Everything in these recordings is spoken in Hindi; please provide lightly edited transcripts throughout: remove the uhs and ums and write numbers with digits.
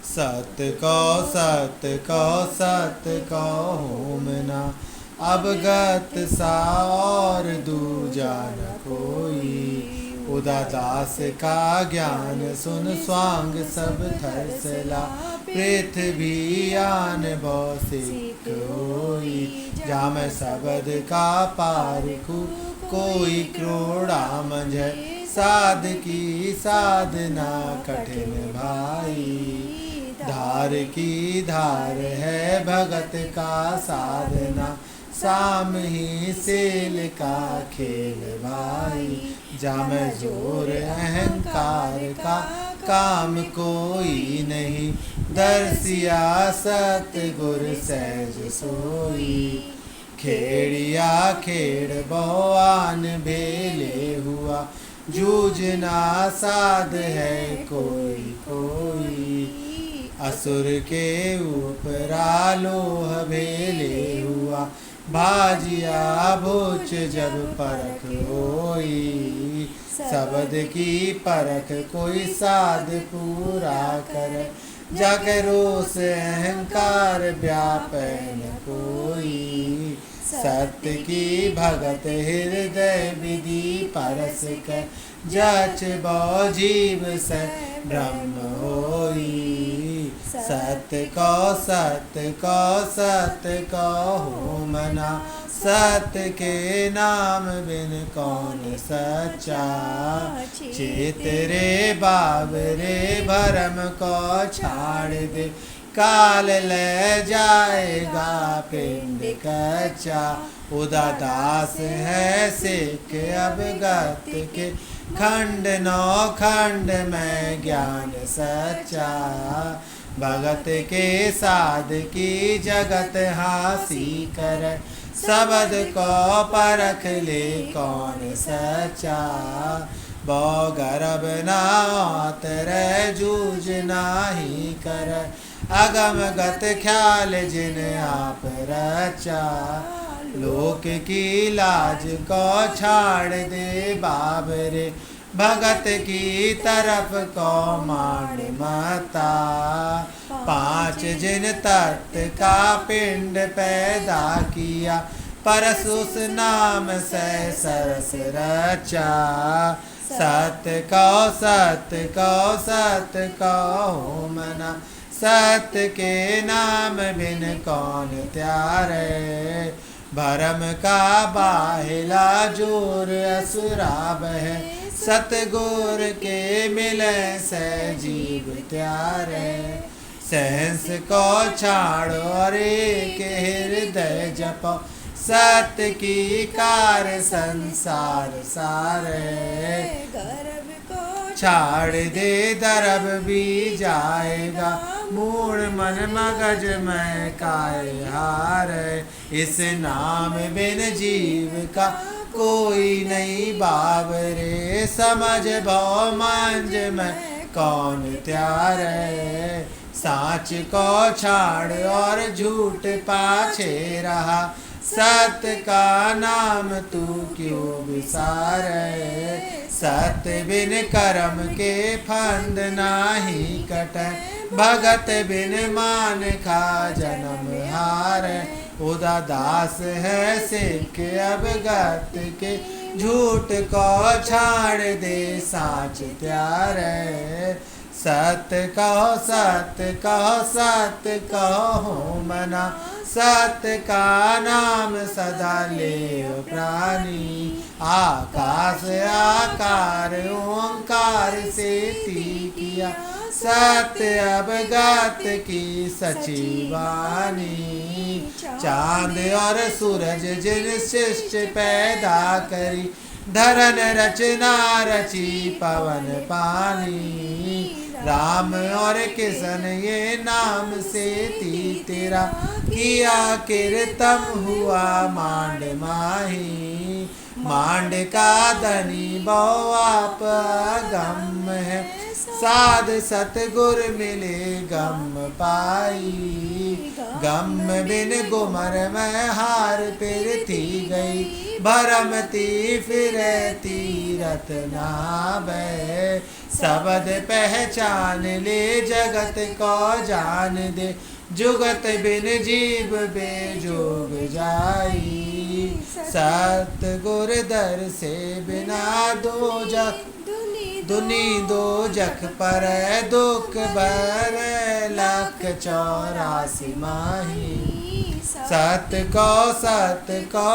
सत्य को होमना अवगत सा और दूजा न कोई। उदादास का ज्ञान सुन स्वांग सब थरसला पृथ्वी आन बौसिक होई। जाम शब्द का पारखू कोई क्रोड़ा मंझ साध की साधना कठिन भाई। धार की धार है भगत का साधना साम ही सेल का खेल भाई। जाम जोर अहंकार का काम कोई नहीं दर्शिया सतगुर सहज सोई। खेड़िया खेड़ बवान भेले हुआ जूझना साध है कोई कोई। असुर के ऊपरा लोह भेले हुआ भाजिया भोच जब परख होई। शब्द की परख कोई साध पूरा कर जाके रोष अहंकार व्यापन कोई। सत्य की भगत हृदय विधि परस कर जाच बौ जीव से ब्रह्म होई। सत्य को हो मना सत्य के नाम बिन कौन सच्चा। चेत रे बाबरे भरम को छाड़ दे काल ले जाएगा पिंड कच्चा। उदादास है सिख अवगत के खंड नौ खंड में ज्ञान सच्चा। भगत के साध की जगत हासी कर शब्द को परख ले कौन सच्चा। बो गर्भ नात रे जूझ नाही कर अगम गत ख्याल जिन आप रचा। लोक की लाज को छाड़ दे बाबरे भगत की तरफ को मान माता। पांच जिन तत्व का पिंड पैदा किया परसुस नाम से सरस रचा। सत्य को हो मना सत्य के नाम बिन कौन त्यारे। भरम का बाहिला जोर असुराब है सतगुर के मिले से जीव त्यारे। सहस को छाड़ो और एक हृदय जपो सत्य की कार संसार सारे। छाड़ दे दरब भी जाएगा मूड मन मगज में काय हार। इस नाम बिन जीव का कोई नहीं बाबरे समझ भव मंज में कौन त्यारे। साच को छाड़ और झूठ पाछे रहा सत्य का नाम तू क्यों विसारे। सत्य बिन कर्म के फंद नाही कट भगत बिन मान खा जन्म हार। उदादास है सिख अवगत के झूठ को छाड़ दे साच त्यारे। सत्य कहो मना सत्य का नाम सदा ले प्राणी। आकाश आकार ओंकार से किया सत्य अवगत की सचिवानी। चांद और सूरज जिन शिष्ट पैदा करी धरन रचना रची पवन पानी। राम और किशन ये नाम से तेरा किया कीर्तम हुआ मांड माही। मांड का धनी बहु आप गम है, साध सतगुर मिले गम पाई। गम बिन गुमर में हार फिर थी गई, भरमती फिर तीरथ नाबै। सबद पहचान ले जगत को जान दे, जुगत बिन जीव बेजोग जाई। सतगुर दर से बिना दो जख दुनी दो जख पर दुख बर लख 84 माही। सत को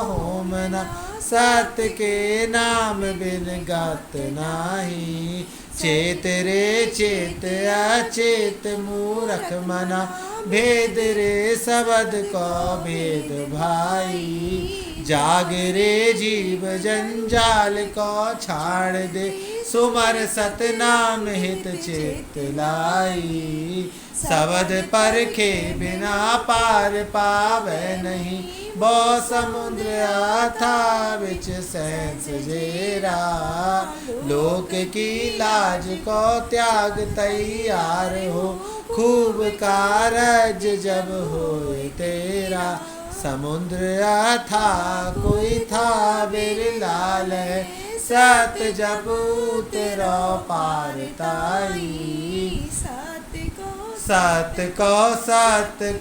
होम ना, सत के नाम बिन गत नाही। चेत रे चेत अचेत मूरख मना, भेद रे शब्द को भेद भाई। जाग रे जीव जंजाल को छाड़ दे, सुमर सतनाम हित चेत लाई। शब्द परखे बिना पार पावे नहीं, बो समुद्र अथा विच सहस जेरा। लोक की लाज को त्याग तैयार हो, खूब कारज जब होए तेरा। समुद्र अथा कोई था बिरलाल है, सत जब उतरो पार ताई। सत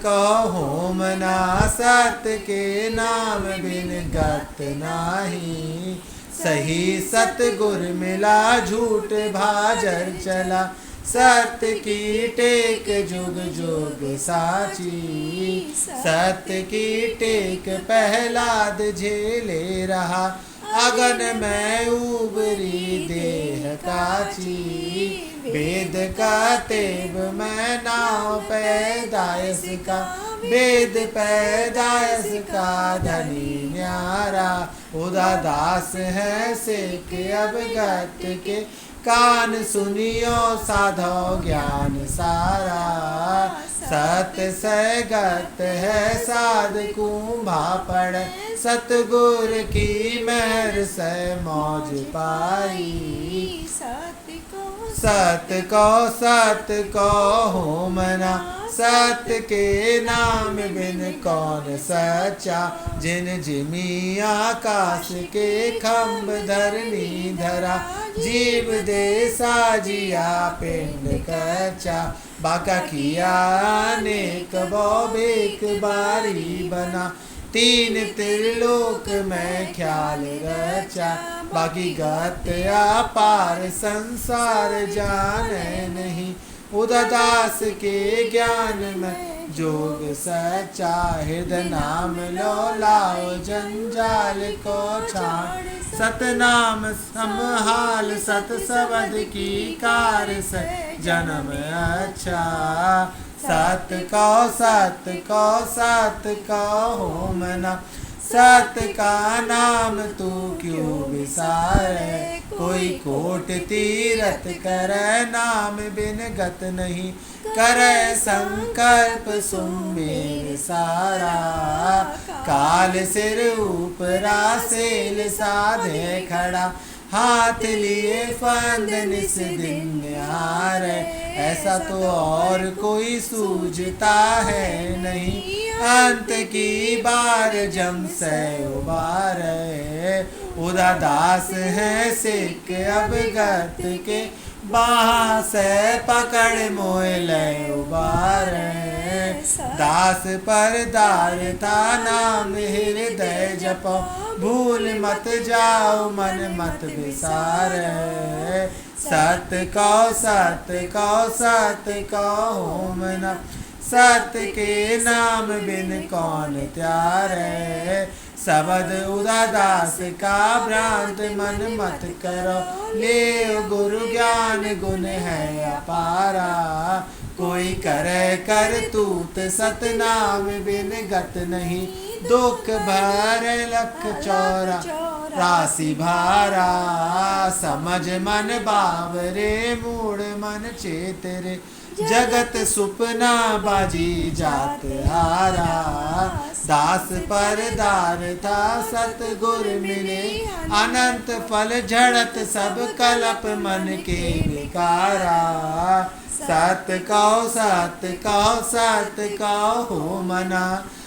को होम ना, सत के नाम बिन गत नाही। सही सतगुर मिला झूठ भाजर चला, सत की टेक जुग जुग साची। सत की टेक प्रहलाद झेले रहा, अगन में उबरी देह काची। वेद का तेब में नाव पैदायस का, वेद पैदायस का धनी न्यारा। उदा दास है सेक अवगत के, कान सुनियो साधो ज्ञान सारा। सत सगत है साध कुंभा पड़, सतगुर की मेहर से मौज पाई। सत को होमना, सत के नाम बिन कौन सच्चा। जिन जिमी आकाश के खम्भ धरनी धरा, जीव दे साजिया पिंड कच्चा। बाका किया अनेक बौबेक बारी बना, तीन त्रिलोक में ख्याल रचा। बाकी गत अपार संसार जाने नहीं, उदास के ज्ञान में जोग सच्चा। हृदय नाम लो लाओ जंजाल को छाड़, सतनाम संभाल सत शब्द की कार से जन्म अच्छा। सत को होमना, सत का नाम तू क्यों विसारे। कोई कोट तीरथ करे नाम बिन गत नहीं, करे संकल्प सुमेर सारा। काल सिर ऊपरा सेल साधे खड़ा, हाथ लिए फंद निस दिन निहारे। ऐसा तो और कोई सूझता है नहीं, अंत की बार जम से उबारे। उदा दास है सिख अवगत के, बाह से पकड़ मोए ले उबारे। दास पर दार था नाम हृदय जपो, भूल मत जाओ मन मत विसारे। सत को होमना, सत के नाम बिन कौन त्यारे। शब्द उदादास का भ्रांत मन मत करो, ले गुरु ज्ञान गुण है अपारा। कोई करे कर तूत सतनाम बिन गत नहीं, दुख भर लख 84 भारा। समझ मन बावरे मूड मन चेतरे, जगत सुपना बाजी जात हारा। दास पर दार था सतगुर मिले, अनंत फल झड़त सब कलप मन के विकारा। सत कहो सत कहो सत कहो मना,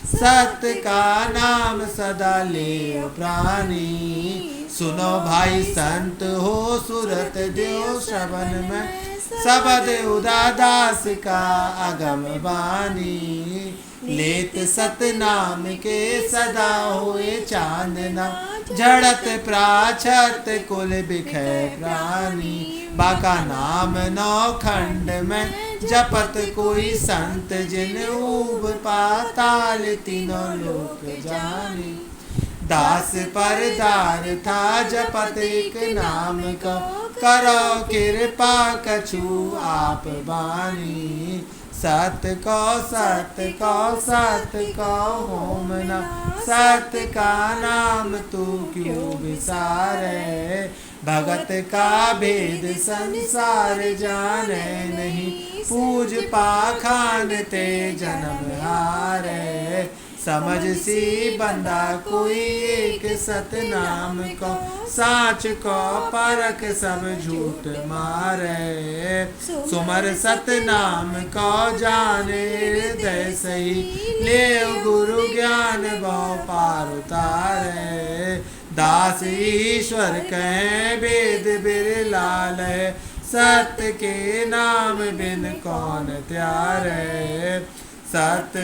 सत्य का नाम सदा ले प्राणी। सुनो भाई संत हो सुरत देव श्रवण में, शब्द उदादास का अगम बानी। लेत सत नाम के सदा होए चांदना, झड़त प्राचत कुल बिखै प्राणी। बाका नाम नौ खंड में जपत कोई संत, जिन ऊब पाताल तीनों लोक जानी। दास पर दार था जपत एक नाम को, करो कृपा कछु आप बानी। सत को सत को सत को होम ना, सत्य का नाम तू क्यों विसारे। भगत का भेद संसार जाने नहीं, पूज पाखान ते जन्म हारे। समझ सी बंदा कोई एक सत नाम को, साच को परख सब झूठ मारे। सुमर सत नाम को जाने हृदय सही, ले गुरु ज्ञान बहु पार उतारे। दास ईश्वर कहें वेद बिरलाल है, सत्य के नाम बिन कौन त्यारे। सत्य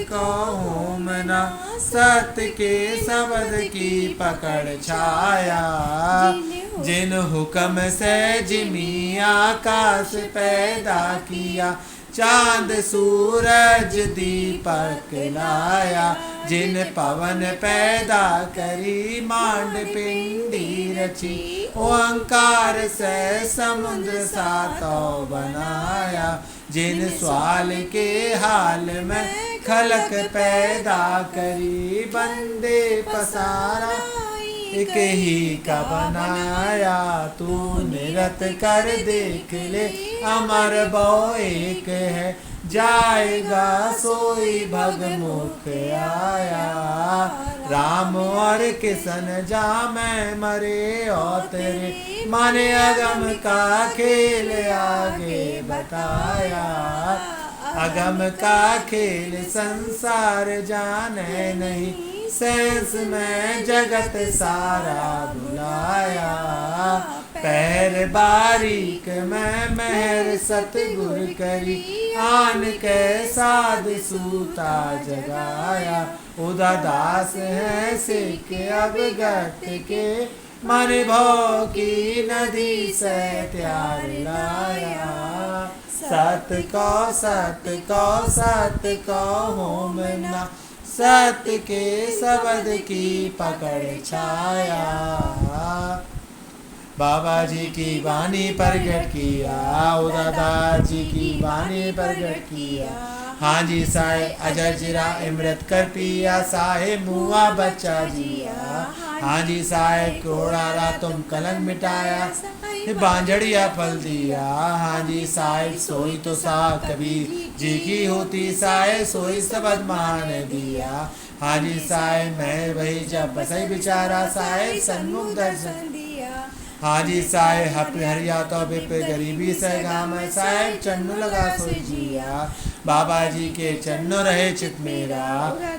को होम ना, सत्य के शब्द की पकड़ छाया। जिन हुक्म से जिमी आकाश पैदा किया, चांद सूरज दीपक लाया। जिन पवन पैदा करी मांड पिंडी रची, ओंकार से समुद्र सातो बनाया। जिन स्वाल के हाल में खलक पैदा करी, बंदे पसारा एक ही का बनाया। तू निरत कर देख ले अमर बहु एक है, जाएगा सोई भगमुख आया। राम और किशन जा मैं मरे और तेरे, माने अगम का खेल आगे बताया। अगम का खेल संसार जाने नहीं, सेंस में जगत सारा बुलाया। पैर बारीक में मेहर सतगुर करी, आन के साध सूता जगाया। उदादास है सिख अवगत के, मन भव की नदी से त्यार लाया। सत को होम ना, सत्य के शब्द की पकड़ छाया। बाबा जी की वाणी प्रगट किया, उदादास जी की वाणी प्रगट किया। हाँ जी साहेब अजर जिरा अमृत कर पिया, साहेब मुआ बच्चा जिया। हाँ जी साहेब कोड़ारा तुम कलंक मिटाया, बांझड़िया फल दिया। हाँ जी साहेब सोई तो सा कबीर जी की होती, साहेब सोई सबद मान दिया। हाँ जी साहेब मैं वही जब बसई बिचारा, साहेब सन्मुख दर्शन दिया। हाँ जी साहेब हरिया तो बिप गरीबी से गाम, साहेब चन्नु लगा सोई जिया। बाबा जी के चन्नो रहे चित मेरा,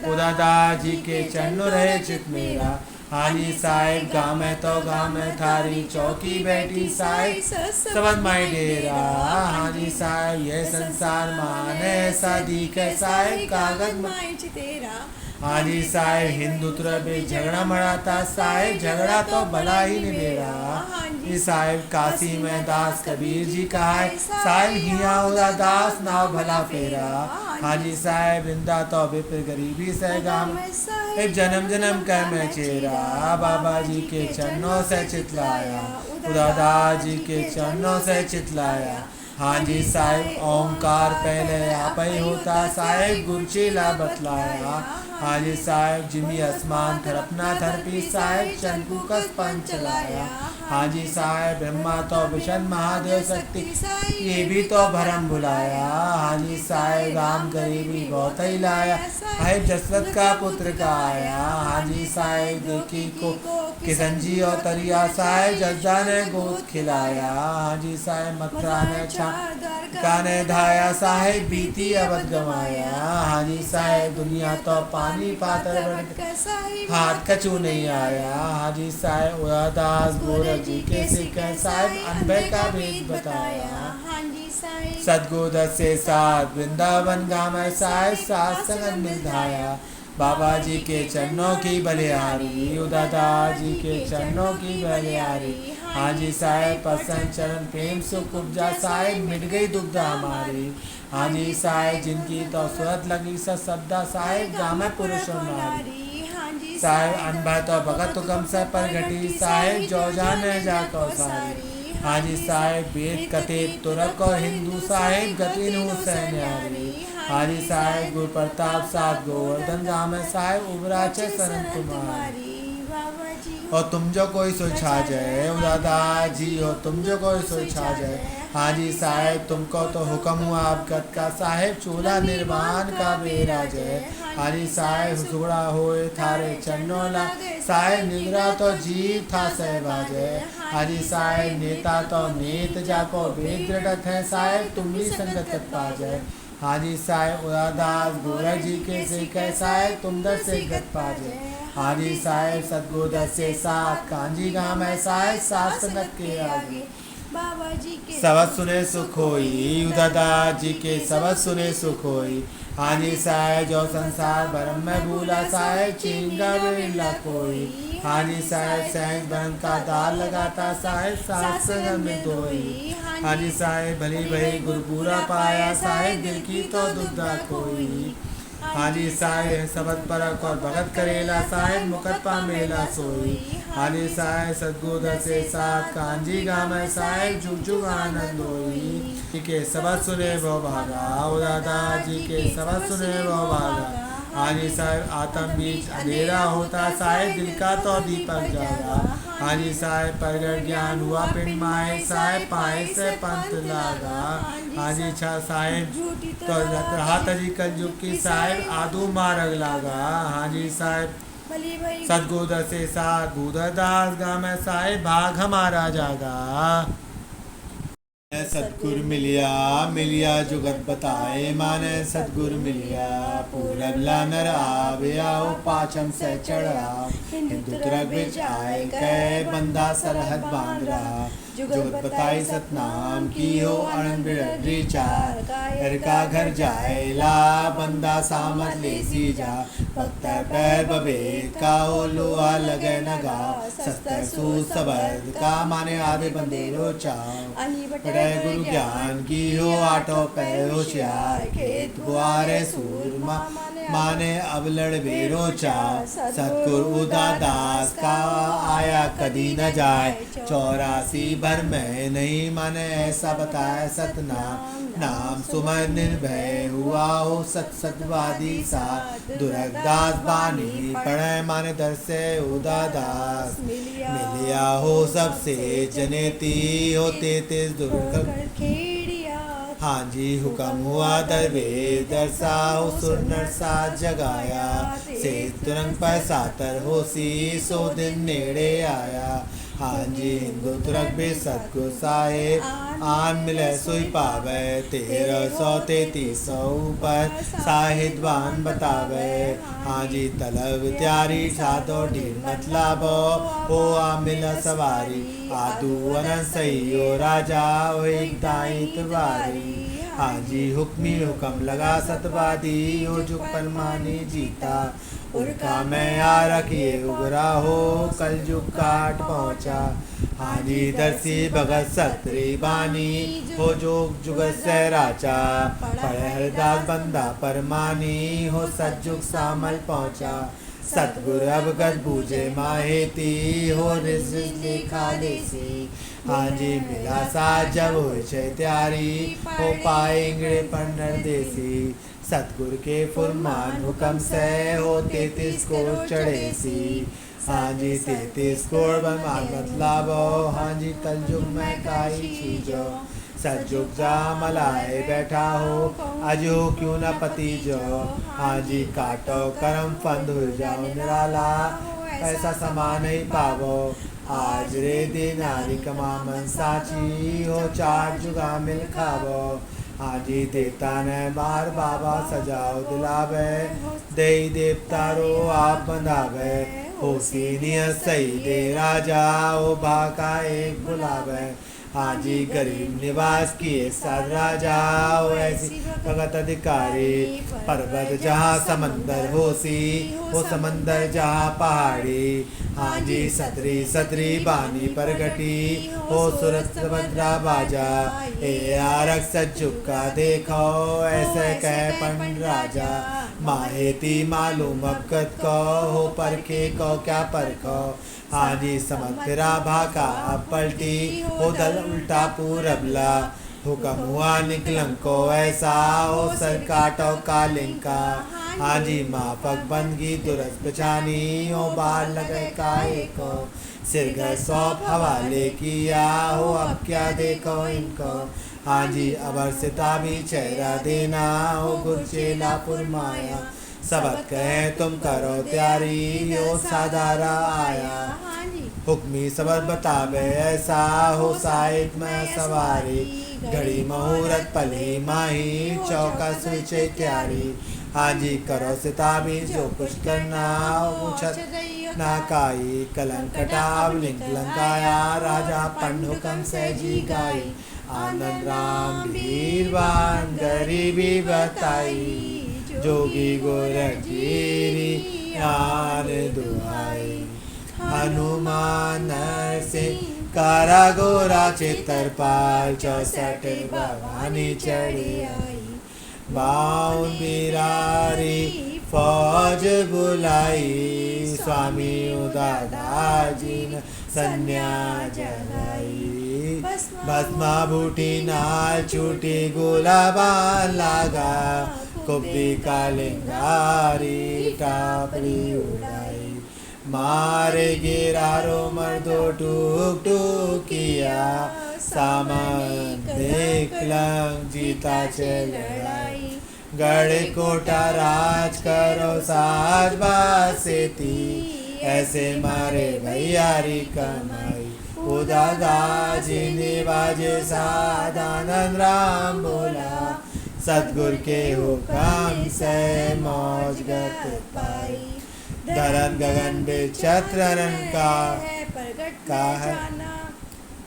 उदादास जी के चन्नो रहे चित मेरा। हाँ जी साहेब गाँव में तो गाँव में थारी चौकी बैठी, साहेब सबद माई डेरा। हाँ जी साहेब ये संसार माने शादी के, साहेब कागज माई तेरा। हाँ जी साहेब हिंदुत्व में झगड़ा मराता, साहेब झगड़ा तो भला ही निबेरा। ये साहेब काशी में दास कबीर जी का है, साहेब हिया उदा दास नाव भला फेरा। हाँ जी साहेब वृंदा तो विप्र गरीबी से गाम, एक जन्म जन्म का मैं चेहरा। बाबा जी के चरणों से चितलाया, उदादास जी के चरणों से चितलाया। हाँ जी साहेब ओंकार पहले आप ही होता, साहेब गुरचीला बतलाया। हाँ जी साहेब जिमी आसमान थरपना थरपी, साहेब चंकू कस पंच चलाया। हाँ जी साहेब ब्रह्मा तो विष्णु महादेव शक्ति ये भी तो भरम बुलाया। हाँ जी साहेब राम गरीबी बहुत ही लाया, साहेब जसरत का पुत्र का आया। हाँ जी साहेब देखी को किशन जी और तरिया, साहेब जज्जा ने गोद खिलाया। हाँ जी साहेब मथुरा ने छा ने धाया, साहेब बीती अवध गवाया। हाँ जी साहेब दुनिया तो पानी पातर हाथ कचू नहीं आया। हाँ जी साहेब उदास गोरख जी के सिख साहेब अनबे का भेद बताया। सदगुरु से साथ वृंदावन गाँव साहेब सात संगत मिलधाया। बाबा जी के चरणों की बलिहारी, दादा जी के चरणों की बलिहारी। हाँ जी साहेब पसंद चरण प्रेम सुख उपजा, साहेब मिट गई दुविधा हमारी। हाँ जी साहेब जिनकी तो सूरत लगी सदा, साहेब गाँव पुरुष नारी। साहेब अनभा तो भगत तुकम से पर घटी, साहेब जो जाने जाको सारी। हाँ जी साहेब वेद कथे तुरक और हिंदू, साहेब गति हुसैन यारी। हाँ जी साहेब गुरु प्रताप साथ गोवर्धन गाँव में, साहेब उबराचे शरण तुम्हारी। और तुम जो कोई सुलझा जाए दादा जी हो, तुम जो कोई सुलझा जाए। हाँ जी साहेब तुमको तो हुक्म हुआ अवगत का, साहेब चूल्हा निर्माण का बेरा जय। हाँ जी साहेब हुसुड़ा होए थारे चरणों ला, साहेब निगरा तो जीव था सहबाजय। हाँ जी साहेब नेता तो नेत जाको वेद दृढ़ है, साहेब तुम भी संगत पा जाए। हाँ जी साहेब उदादास गोरख जी के सिख साहेब तुम दर से गत पा जाए। हाँ जी साहेब सदगुरु से साथ कांजी गाँव है, साहेब सात संगत के आगे बाबा जी के सबद सुने सुख होई। दादा जी के सबद सुने सुख होई। हाँ जी साहेब जो संसार भरम में भूला, साहेब चींगा मिला कोई। हाँ जी साहेब सहज बन का दाल लगाता, साहेब सात संगत में धोई। हाँ जी साहेब भली भली गुरपुरा पाया, साहेब दिल की तो दुविधा कोई। हाँ जी साहेब सबद परक और भगत करेला, साहेब मुकत पा मेला सोई। हाँ जी साहेब सदगुरु से साथ कांजी गाँव में, साहेब जुग जुग आनंद होई। जी के सबद सुने वो भागा, दादा जी के सबद सुने वो भागा। हाँ जी साहेब आत्म बीच अंधेरा होता, साहेब दिल का तो दीपक जागा। हाँ जी साहेब प्रगट ज्ञान हुआ पिंड माए, साहेब पाए से पंथ लागा। हाँ जी छा साहेब तो रहा तजी कल युग की, साहेब आदू मार्ग लागा। हाँ जी साहेब सदगुरु से साथ गुरुदास गाँव में, साहेब भाग हमारा जागा। सतगुरु मिलिया मिलिया जुगत बताए, माने सतगुरु मिलिया पूरब ला नर आव्या पाचम से चढ़ा। हिंदू तरक बिच आए कै बंदा सरहद बांध रहा, जुगत बताई सतनाम की हो अनंत बिरडरी चार। का घर जाए ला बंदा सामत लेसी जा, पत्थर पैर बबेद का हो लोहा लगे नगा। सस्तर सू सबद का माने आधे बंदे रो चाव, गुरु ज्ञान की हो आठों पैर होशियार। खेत गुआरे सूरमा माने अब लड़वे रोचा, सतगुरु उदादास का आया कदी न जाए। 84 भर में नहीं माने ऐसा बताया सतनाम, नाम सुमन निर्भय हुआ हो सत सतवादी सा। दुर्गदास बानी पढ़े माने दर से उदादास, मिलिया हो सबसे जनेती होते तेज दुर्ग। हाँ जी हुक्म हुआ दरवे दरसा हो सुर नरसा जगाया, से तुरंग पैसा तर होसी सो दिन नेड़े आया। हाँ जी हिंदू तुरक भी सतगुरु साहेब आन मिले सुई पावे, 1333 ऊपर साहिदवान बतावे। हाँ जी तलब त्यारी छातो ढील मतलब ओ आ मिला सवारी, आदू अनंत सही ओ राजा ओ एक दाई वारी। हाँ जी हुक्मी हुक्म लगा सतवादी ओ जुग परमानी जीता, उनका मैं आ रखिए उगरा हो कल जुग काट पहुँचा। हाँ जी दरसी भगत सत्री बानी हो जोग जुगत से राचा, पढ़े हरदास बंदा परमानी हो सतजुग सामल पहुँचा। सतगुरु अवगत बूझे माहेती हो रिज लिखा देसी। हाँ जी मिला सा जब हो त्यारी हो पाएंगे पंडर देसी। सतगुरु के फुरमान हुक्म से हो 33 को चढ़े सी, हाँ जी 33 करोड़ ब्रह्मांड मतलब हाँ जी कलयुग में काई चीजो सतयुग जा मलाए बैठा हो अजो क्यों न पति जो हाँ जी काटो करम फंद हो जाओ निराला ऐसा समान नहीं पावो आज रे दिन आदि कमा मन साची हो चार जुगा मिल खावो हाँ जी देवता ने बार बाबा सजाओ दिलावे दे देवता रो आप बंधावे हो सीनियर सही दे राजा ओ भाका एक बुलावे हाँ जी गरीब निवास किए सर राजा ओ ऐसी भगत अधिकारी पर्वत जहाँ समंदर हो सी हो समंदर जहाँ पहाड़ी हाँ जी सतरी सतरी बानी परगटी हो सुरत भद्रा बाजा ए आरक सज्जुक का देखो ऐसे कह पंड राजा माहेती मालूम अबकत को हो परखे को क्या परखो हाँ जी समझ फिरा भाका अब पलटी हो दल उल्टा पूरबला हुक्म हुआ निकलंग को ऐसा हो सर काटो कालिंग का हाँ जी माफक बंदगी दुरस बचानी हो बाल लगे काहे को सिर घर सौंप हवाले किया हो अब क्या देखो इनको हाँ जी अबर सिता भी चेहरा देना हो गुरचेला पुरमाया सबक कहे तुम करो तैयारी हो सादारा आया हुक्मी सबक बतावे ऐसा हो साहिब में सवारी घड़ी मुहूर्त पली माही चौका स्विचे तैयारी हाँ जी करो सिताबी जो कुछ करना उछत ना काई कलंक कटाव लिंक लंकाया राजा पंड हुक्म से जी गाई आनंद राम वीरवान गरीबी बताई जोगी गोरखीरी यार दुआई हनुमान से कारा गोरा चित्रपाल 64 भवानी चढ़ी आई बाउन बिरारी फौज बुलाई स्वामी उदादाजी ने संन्यास जलाई भस्मा बूटी नाल छूटी गुलाबा लागा कुब्बी कालिंगारी टापरी उड़ाई मारे गिरारो मर्दो टूक टूक किया सामान देख लंग जीता चलाई गढ़ कोटा राज करो साज बासेती ऐसे मारे भैयारी कमाई उदा दाजी ने बाजे सादानंद राम बोला सतगुर के हुक्म से मौज गत पाई धरन गगन बेछत्रन का है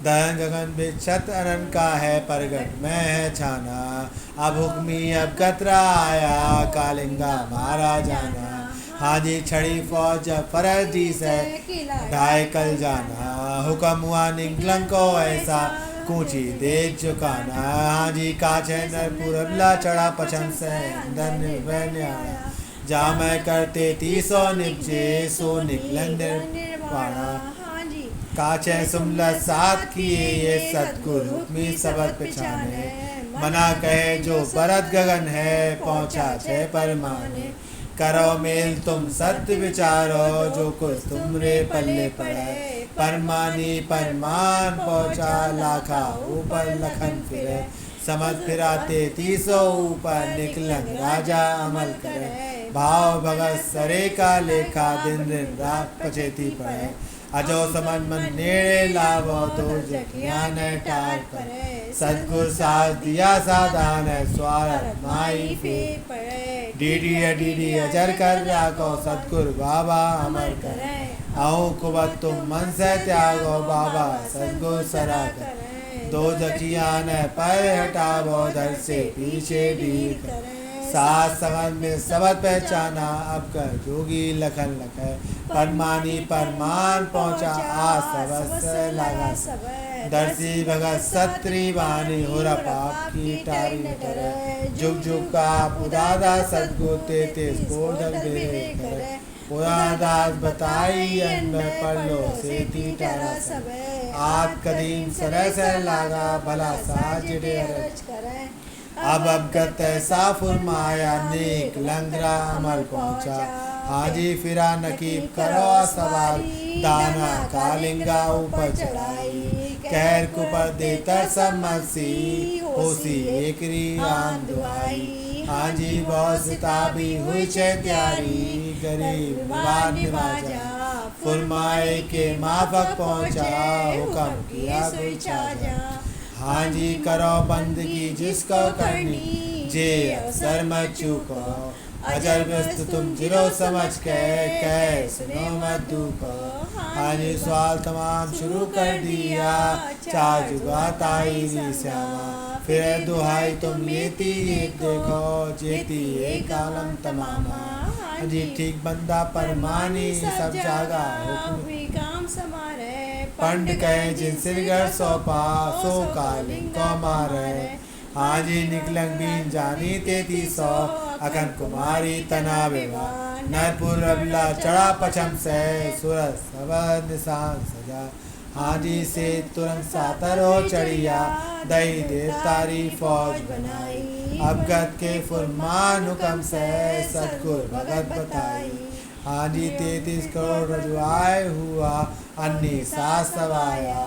धरन गगन बेछत्रन का है परगट में है छाना अब हुक्मी अब कतरा आया कालिंगा मारा जाना हाजी छड़ी फौज फरजी से ढाई कल जाना हुक्म हुआ निकलन को ऐसा कूची दे चुकाना हाजी काछे नरपुरला चढ़ा पछन से धन जा मैं करते 300 निपजे सो निकलन निर्वाणा काछे सुमला साथ किए ये सतगुरु हुक्मी सबक पहचाने मना कहे जो परत गगन है पहुँचा छे परमाने करो मेल तुम सत्य विचारो जो कुछ तुमरे पल्ले पड़े परमानी परमान पहुँचा लाखा ऊपर लखन फिरे समझ फिराते 300 ऊपर निकलन राजा अमल करे भाव भगत सरे का लेखा दिन दिन रात पचेती पड़े अजो समझ मन नेड़े लावो तो जखिया ने टाल करे सदगुर साथ दिया साधान है स्वार माई फे डीडी अजर कर राखो सदगुर बाबा अमर करे आओ कुबत तुम मन से त्यागो बाबा सदगुर सरा करे दो जखिया ने पर हटावो दर से पीछे ढील करे सात समझ में सबक पहचाना अब कर जोगी लखन लखे परमानी परमान पहुँचा आ सबस लगा दर्शी भगत सत्री वाणी हो पाप की टारी करे जुग जुग का पुरादा सदगुरु ते स्पोर्धन बेरे करे पुरादास बताई अन्न पर लो से टारा सब आद कदीम सरस लागा भला साजरे अरज करे अब अवगत ऐसा फुरमाया नेक लंगरा अमल पहुँचा हाँ जी फिरा नकीब करो सवार दाना कालिंगा ऊपर चढ़ाई कैर कुपर देतर समसी होसी एकरी आन दुआई हाँ जी बहुत सिताबी हुई छे त्यारी गरीब बात निवाजा फुरमाए के माफक पहुँचा हुक्म किया कोई चाजा हाँ जी करो बंदगी जिसको करनी जे अवसर मत चूको अजर व्यस्त तुम जिरो समझ के कह सुनो मत दुखो हाँ जी सवाल तमाम शुरू कर दिया चार जुगा ताई श्यामा फिर दुहाई तुम लेती एक देखो जेती एक आलम तमामा हाँ जी ठीक बंदा परमानी सब जागा हुक्म काम समारे पंड कहे जिन सिरगर सौपा सो कालिंग को मारे हाँ जी निकलंग बीन जानी 3300 अखन कुमारी तनावेवा नरपुर अबला चढ़ा पछम से सूरज सबद निशान सजा हाँ जी से तुरंत सातर हो चढ़िया दही दे तारी फौज बनाई अवगत के फुरमान हुक्म से सतगुर भगत बताई हाँ जी 33 करोड़ रजुआए हुआ अन्नी सास सवाया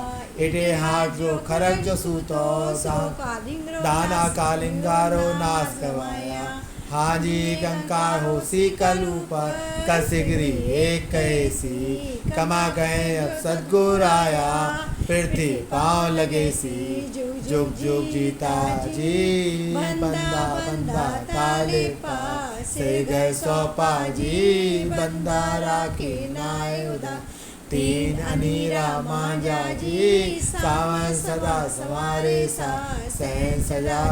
इटे हाथ जो खरक जो सूतो दाना कालिंगारो नाश करवाया हाँ जी कंकार हो सी कल ऊपर कसिगरी एक कैसी कमा गए अब सदगुर आया पृथ्वी पाँव लगे सी जुग जुग जीता जी बंदा बंदा ताले पा से घर सौपा जी बंदा राखे नाय उदा तीन अनीरा मांझा जी सावन सदा सवारे सा सहन सजा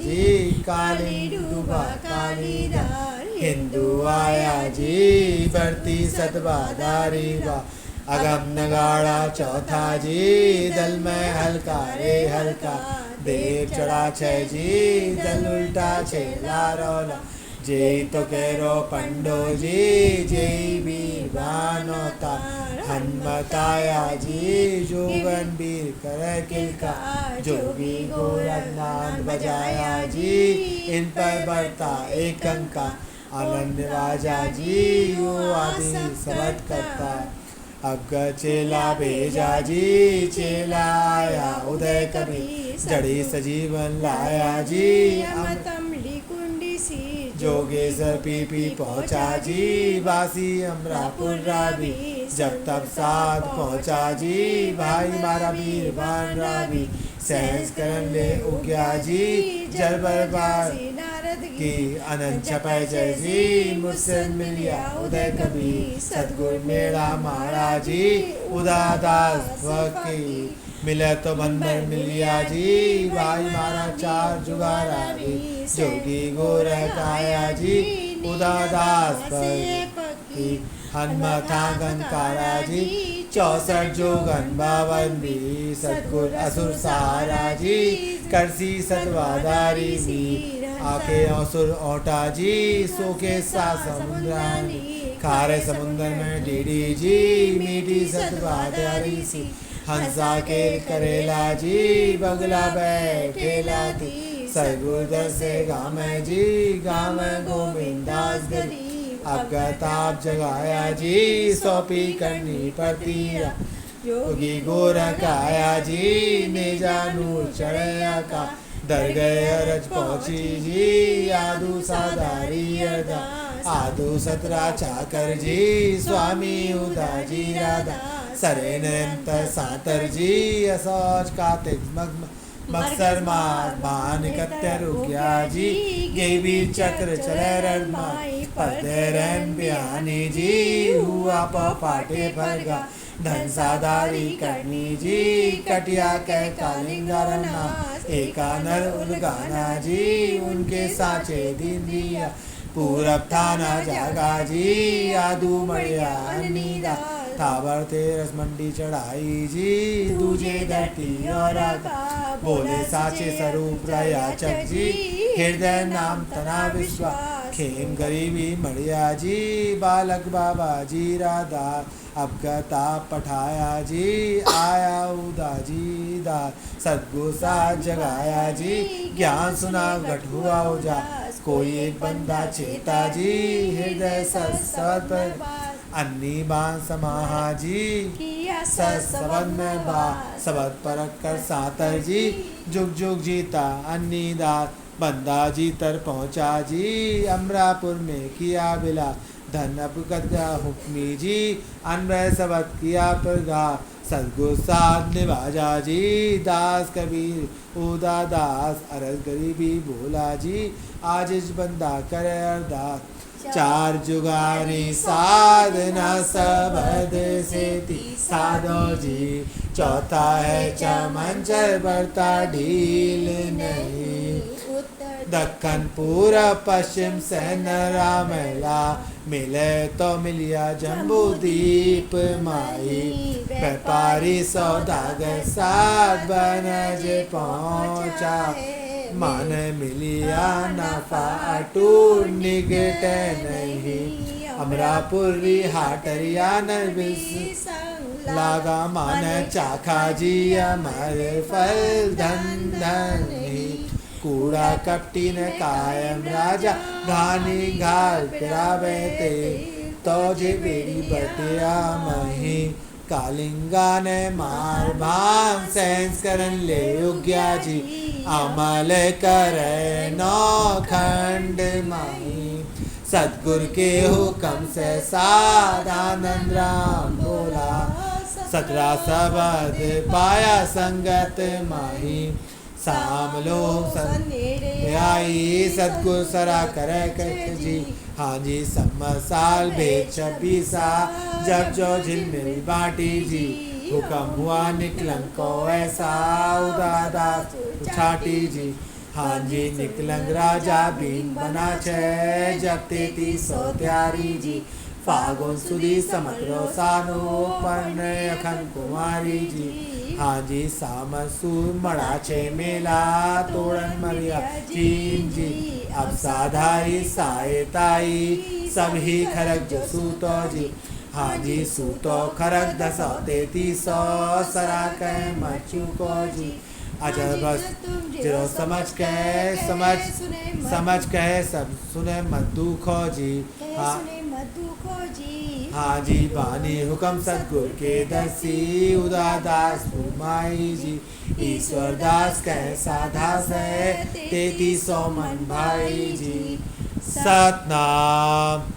जी काली डूबा काली हिंदू आया जी बढ़ती सतबादारी वा अगम नगाड़ा चौथा जी दल में हल्का रे हल्का देव चढ़ा छे जी दल उल्टा छे लारोला जय तो केरो पंडो जी जय वीर बानोता हनुमताया जी जोगन वीर कर किलका जोगी गोरखनाथ बजाया जी इन पर बढ़ता एक अंका आनंद वाजा जी यो आदि सबद करता अब चेला भेजा जी चेला आया उदय कभी जड़ी सजीवन लाया जी अमृतमली कुंडी सी जोगेश्वर पी पहुँचा जी बासी अमरापुर रावी जब तब साथ पहुँचा जी भाई मारा वीर बान रावी सहस करन ले उग्या जी जल बरबार की अनंत छपाई जय जी मुझसे मिलिया उदय कभी सतगुर मेरा महाराज जी उदादास की मिले तो बंदर मिलिया जी भाई मारा चार जुगारा जी जोगी गोरख आया जी उदादास की हनुमथांगन कारा जी 64 जोगन 52 भी सतगुर असुर सहारा जी करसी सतवादारी भी आके असुर ओटा जी सोके सा समुद्रानी खारे समुद्र में डीडी जी मीठी सतवादारी सी हंसा के करेला जी बगला बैठेला थी सरगुदर से गाँव जी गाँव गोविंदास गरी अवगताप जगाया जी सौंपी करनी पड़ती योगी गोरख आया जी नेजा नूर चढ़या का दर गए अरज पहुँची जी आदू सादारी अरदा आदू सतरा चाकर जी स्वामी उदा जी राधा सरे नंतर सातर जी असौच कार्तिक मक्सर मार मान कत्य रुकिया जी गेवी चक्र चले रमाई पदे रन बयानी जी हुआ पाटे भरगा धन सादारी करनी जी कटिया के कालिंगरना एका नर उलगाना जी उनके साचे दिन दिया पूरब थाना जागा जी आदू मड़िया नीदा थावर तेरस मंडी चढ़ाई जी दूजे धरती और बोले साचे स्वरूप रया चक जी हृदय नाम तना विश्वास खेम गरीबी मड़िया जी बालक बाबा जी राधा अब गता पठाया जी आया उदा जी दा सदगुरु साथ जगाया जी ज्ञान सुना घट हुआ उजास कोई एक बंदा चेता जी हृदय सत अन्नी बान समाहा जी किया सबद में बा सबद परक कर सातर जी जुग जुग जीता अन्नी दास बंदा जी तर पहुँचा जी अमरापुर में किया बिला धन अब गदगा हुक्मी जी अनवय सबद किया प्रगा सदगुरु साध निभाजा जी दास कबीर उदा दास अरज गरीबी बोला जी आज इस बंदा करे अरदास चार जुगारी साधना सबद से साधो जी चौथा है चमंचर बरता ढील नहीं दक्कन पूरा पश्चिम से रामला मिले तो मिलिया जम्बू दीप माई व्यापारी सौदागर साथ बनज पहुँचा मान मिलिया नफा अटूट निगट नहीं अमरापुरी हाटरिया नरबिस लागा मान चाखा जी अमर फल धन धनी कूड़ा कपटी न कायम राजा घानी घाल पिरावे ते तो जे बेरी बटिया मही कालिंगा ने मार भान सेंस करन ले उग्या जी अमल करे नौ खंड माही सतगुर के हुक्म से सादानंद राम बोला 17 सबद पाया संगत माही सामलो आई सतगुर सरा करे कह जी हाँ जी साल भेद 26 जब जो झिलमिल बाटी जी हुक्म हुआ निकलन को ऐसा उदादास छाटी जी हाँ जी निकलंग राजा बीन बना छे जब 3300 त्यारी जी फागुन सुदी समग्रो सानो पर्ण अखन कुमारी जी हाँ जी सामसूर मड़ा छे मेला तोड़न मरिया चीन जी अब साधाई सायताई सभी खरक जो सूतो जी हाँ जी सूतो खरक 23300 सरा कह मचू को जी अच्छा बस जो समझ कहे सब सुने मत दुखो जी हाँ जी बानी हुक्म सतगुर के दसी उदादास फुरमाई जी ईश्वर दास कह साधा से 3300 मन भाई जी सतनाम